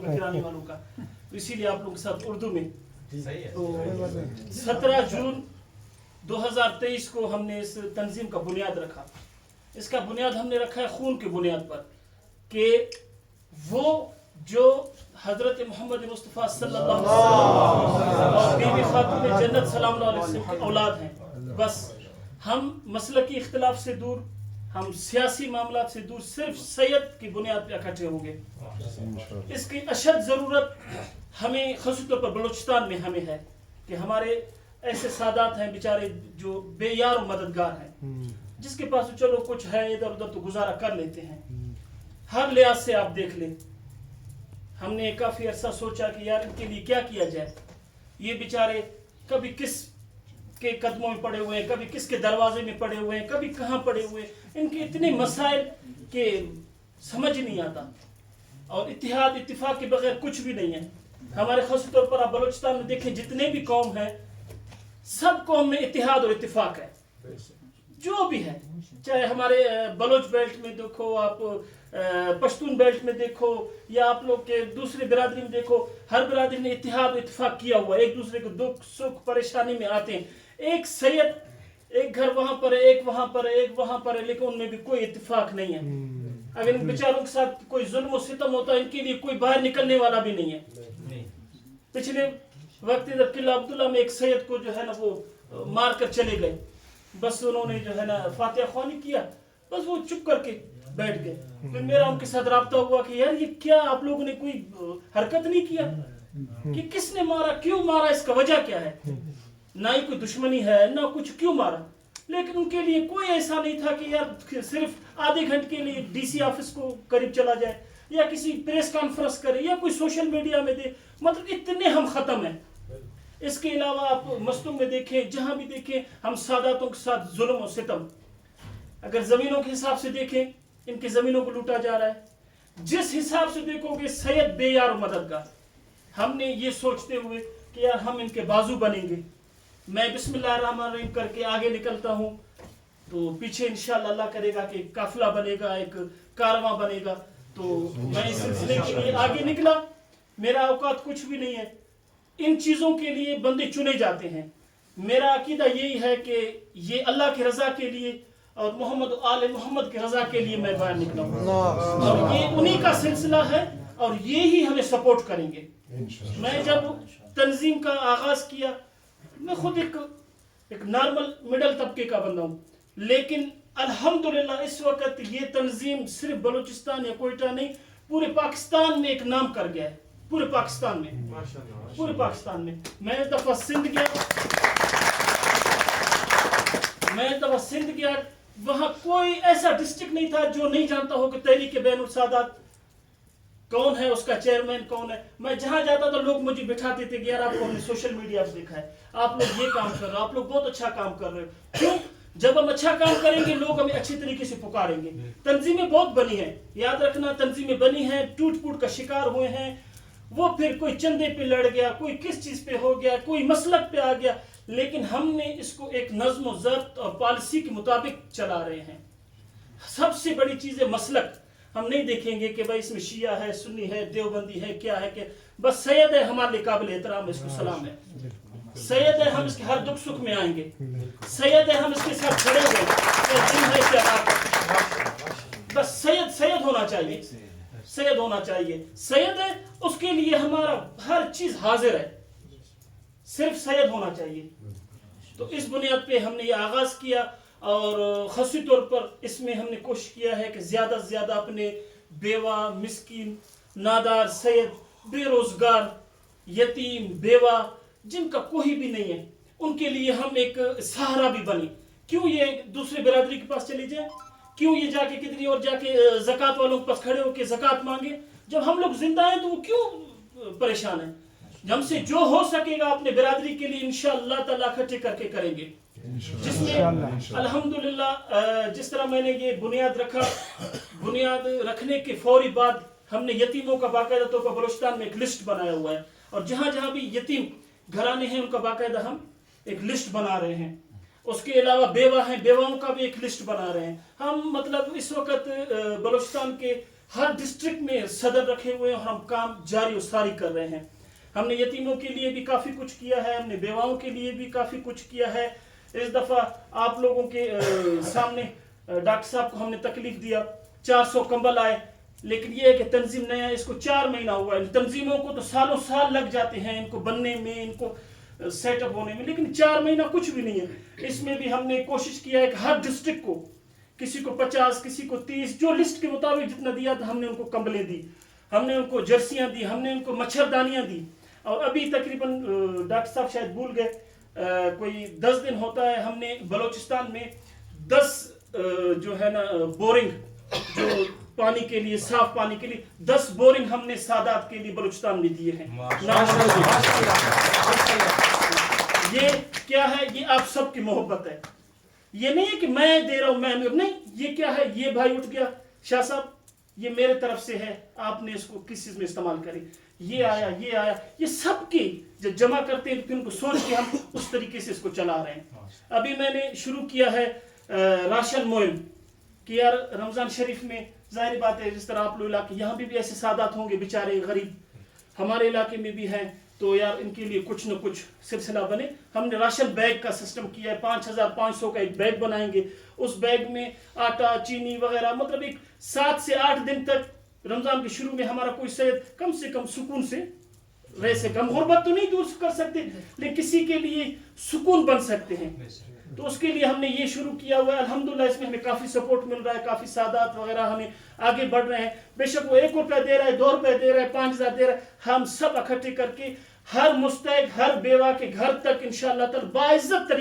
होगा गिराने वालों का, तो इसीलिए आप लोगों के साथ उर्दू में। तो 17 जून 2023 को हमने इस तंजीम का बुनियाद रखा। इसका बुनियाद हमने रखा है खून की बुनियाद पर, कि वो जो हजरत मोहम्मद मुस्तफ़ा सल्लल्लाहु अलैहि वसल्लम और बीबी खातून जन्नत सलाम अलैहा की औलाद हैं। बस हम मसलकी इख्तिलाफ से दूर, हम सियासी मामलात से दूर, सिर्फ सैयद की बुनियाद पर इकट्ठे होंगे। इसकी अशद ज़रूरत हमें ख़ास तौर पर बलूचिस्तान में हमें है कि हमारे ऐसे सादात हैं बेचारे जो बेयार और मददगार हैं, जिसके पास तो चलो कुछ है इधर उधर तो गुजारा कर लेते हैं। हर लिहाज से आप देख लें, हमने काफ़ी अरसा सोचा कि यार इनके लिए क्या किया जाए। ये बेचारे कभी किस के कदमों में पड़े हुए हैं, कभी किसके दरवाजे में पड़े हुए हैं, कभी कहाँ पड़े हुए हैं। इनके इतने मसाइल के समझ नहीं आता, और इत्तेहाद इत्तिफाक के बगैर कुछ भी नहीं है। हमारे खास तौर पर आप बलूचिस्तान में देखें, जितने भी कौम हैं, सब कौम में इत्तेहाद और इत्तिफाक है। जो भी है, चाहे हमारे बलोच बेल्ट में देखो, आप पश्तून बेल्ट में देखो, या आप लोग के दूसरी बिरादरी में देखो, हर बिरादरी ने इत्तेहाद और इत्तिफाक किया हुआ, एक दूसरे को दुख सुख परेशानी में आते हैं। एक सैयद, एक घर वहां पर है, एक वहां पर है, एक वहां पर है, लेकिन उनमें भी कोई इत्तिफाक नहीं है। अगर इन बेचारों के साथ कोई जुल्म और सितम होता है, इनके लिए कोई बाहर निकलने वाला भी नहीं है। पिछले वक्त इधर किला अब्दुल्ला में एक सैयद को जो है ना वो मार कर चले गए। बस उन्होंने जो है ना फातिहा ख्वानी किया, बस वो चुप करके बैठ गए। फिर मेरा उनके साथ राब्ता हुआ कि यार ये क्या आप लोगों ने कोई हरकत नहीं किया कि किसने मारा, क्यों मारा, इसका वजह क्या है। ना ही कोई दुश्मनी है ना कुछ, क्यों मारा। लेकिन उनके लिए कोई ऐसा नहीं था कि यार सिर्फ आधे घंटे के लिए डीसी ऑफिस को करीब चला जाए, या किसी प्रेस कॉन्फ्रेंस करे, या कोई सोशल मीडिया में दे। मतलब इतने हम खत्म हैं। इसके अलावा आप मस्तूम में देखें, जहां भी देखें, हम सादातों के साथ जुल्म और सितम। अगर जमीनों के हिसाब से देखें, इनकी जमीनों को लूटा जा रहा है। जिस हिसाब से देखोगे सैयद बेयार और मददगार। हमने ये सोचते हुए कि यार हम इनके बाजू बनेंगे, मैं बिस्मिल्लाहिर्रहमानिर्रहीम करके आगे निकलता हूँ, तो पीछे इंशाअल्लाह अल्लाह करेगा कि काफिला बनेगा, एक कारवां बनेगा। तो मैं इस सिलसिले के लिए आगे निकला। मेरा औकात कुछ भी नहीं है, इन चीज़ों के लिए बंदे चुने जाते हैं। मेरा अकीदा यही है कि ये अल्लाह की रज़ा के लिए और मोहम्मद आले मोहम्मद की रज़ा के लिए मैं बाहर निकला हूँ, और ये उन्हीं का सिलसिला है, और ये ही हमें सपोर्ट करेंगे। मैं जब तंजीम का आगाज़ किया, मैं खुद एक नॉर्मल मिडल तबके का बंदा हूँ, लेकिन अल्हम्दुलिल्लाह इस वक्त ये तंजीम सिर्फ बलूचिस्तान या कोयटा नहीं, पूरे पाकिस्तान में एक नाम कर गया है। पूरे पाकिस्तान में, पूरे पाकिस्तान में। मैं एक दफा सिंध गया, वहां कोई ऐसा डिस्ट्रिक्ट नहीं था जो नहीं जानता हो कि तहरीक बैनुल सादात कौन है, उसका चेयरमैन कौन है। मैं जहां जाता था लोग मुझे बिठाते थे कि यार आपको हमने सोशल मीडिया पर देखा है, आप लोग ये काम कर रहे हो, आप लोग बहुत अच्छा काम कर रहे हो। क्यों? जब हम अच्छा काम करेंगे लोग हमें अच्छी तरीके से पुकारेंगे। तंजीमें बहुत बनी हैं, याद रखना, तंजीमें बनी हैं, टूट फूट का शिकार हुए हैं। वो फिर कोई चंदे पे लड़ गया, कोई किस चीज पे हो गया, कोई मसलक पे आ गया, लेकिन हमने इसको एक नज्म व ज़ब्त और पॉलिसी के मुताबिक चला रहे हैं। सबसे बड़ी चीज है मसलक। हम नहीं देखेंगे कि भाई इसमें शिया है, सुन्नी है, देवबंदी है, क्या है कि बस सैयद है, हमारे लिए काबिल एहतराम है, इसको सलाम है। सैयद है, हम इसके हर दुख सुख में आएंगे। सैयद है, हम इसके साथ खड़े हुए, बस सैयद सैयद होना चाहिए, सैयद होना चाहिए। सैयद है, उसके लिए हमारा हर चीज हाजिर है, सिर्फ सैयद होना चाहिए। तो इस बुनियाद पे हमने ये आगाज किया, और खासी तौर पर इसमें हमने कोशिश किया है कि ज्यादा से ज्यादा अपने बेवा, मिस्कीन, नादार, सैयद, बेरोजगार, यतीम, बेवा, जिनका कोई भी नहीं है, उनके लिए हम एक सहारा भी बने। क्यों ये दूसरे बिरादरी के पास चले जाए, क्यों ये जाके कितनी और जाके ज़कात वालों के पास खड़े होकर ज़कात मांगे। जब हम लोग जिंदा हैं तो वो क्यों परेशान है। हमसे जो हो सकेगा अपने बिरादरी के लिए इंशाअल्लाह ताला इकट्ठे करके करेंगे, जिसमें अल्हम्दुलिल्लाह जिस तरह मैंने ये बुनियाद रखा, बुनियाद रखने के फौरी बाद हमने यतीमों का बाकायदा तौर पर बलूचिस्तान में एक लिस्ट बनाया हुआ है, और जहाँ जहाँ भी यतीम घराने हैं उनका बाकायदा हम एक लिस्ट बना रहे हैं। उसके अलावा बेवा हैं, बेवाओं का भी एक लिस्ट बना रहे हैं हम। मतलब इस वक्त बलूचिस्तान के ہر ڈسٹرکٹ میں صدر رکھے ہوئے ہیں اور ہم کام جاری و ساری کر رہے ہیں. ہم نے یتیموں کے لیے بھی کافی کچھ کیا ہے, ہم نے بیواؤں کے لیے بھی کافی کچھ کیا ہے. اس دفعہ آپ لوگوں کے سامنے ڈاکٹر صاحب کو ہم نے تکلیف دیا, 400 کمبل آئے, لیکن یہ ہے کہ تنظیم نیا ہے, اس کو 4 مہینہ ہوا ہے. تنظیموں کو تو سالوں سال لگ جاتے ہیں ان کو بننے میں, ان کو سیٹ اپ ہونے میں, لیکن 4 مہینہ کچھ بھی نہیں ہے. اس میں بھی ہم نے کوشش کیا ہے کہ ہر ڈسٹرکٹ کو کسی کو 50, کسی کو 30, جو لسٹ کے مطابق جتنا دیا تھا ہم نے ان کو کمبلیں دی, ہم نے ان کو جرسیاں دی, ہم نے ان کو مچھردانیاں دی. اور ابھی تقریباً ڈاکٹر صاحب شاید بھول گئے, کوئی 10 دن ہوتا ہے ہم نے بلوچستان میں 10 جو ہے نا بورنگ, جو پانی کے لیے, صاف پانی کے لیے 10 بورنگ ہم نے سادات کے لیے بلوچستان میں دیے ہیں. یہ کیا ہے؟ یہ آپ سب کی محبت ہے. یہ نہیں ہے کہ میں دے رہا ہوں, میں نہیں, یہ کیا ہے؟ یہ بھائی اٹھ گیا, شاہ صاحب یہ میرے طرف سے ہے, آپ نے اس کو کس چیز میں استعمال کریں. یہ آیا, یہ آیا, یہ سب کی جب جمع کرتے ہیں پھر ان کو سوچ کے ہم اس طریقے سے اس کو چلا رہے ہیں. ابھی میں نے شروع کیا ہے راشن مہم کہ یار رمضان شریف میں ظاہر بات ہے جس طرح آپ لوگ علاقے, یہاں بھی ایسے سادات ہوں گے بیچارے غریب, ہمارے علاقے میں بھی ہیں, تو یار ان کے لیے کچھ نہ کچھ سلسلہ بنے. ہم نے راشن بیگ کا سسٹم کیا ہے, 5500 کا ایک بیگ بنائیں گے. اس بیگ میں آٹا, چینی وغیرہ, مطلب ایک 7 سے 8 دن تک رمضان کے شروع میں ہمارا کوئی صحت کم سے کم سکون سے رہ سکے. ہم غربت تو نہیں دور کر سکتے, لیکن کسی کے لیے سکون بن سکتے ہیں. تو اس کے لیے ہم نے یہ شروع کیا ہوا ہے. الحمدللہ اس میں ہمیں کافی سپورٹ مل رہا ہے, کافی سادات وغیرہ ہمیں آگے بڑھ رہے ہیں. بے شک وہ 1 روپیہ دے رہا ہے, 2 روپے دے رہا ہے, 5000 دے رہا ہے, ہم سب اکٹھے کر کے ہر مستحق, ہر بیوہ کے گھر تک انشاءاللہ تعالی باعزت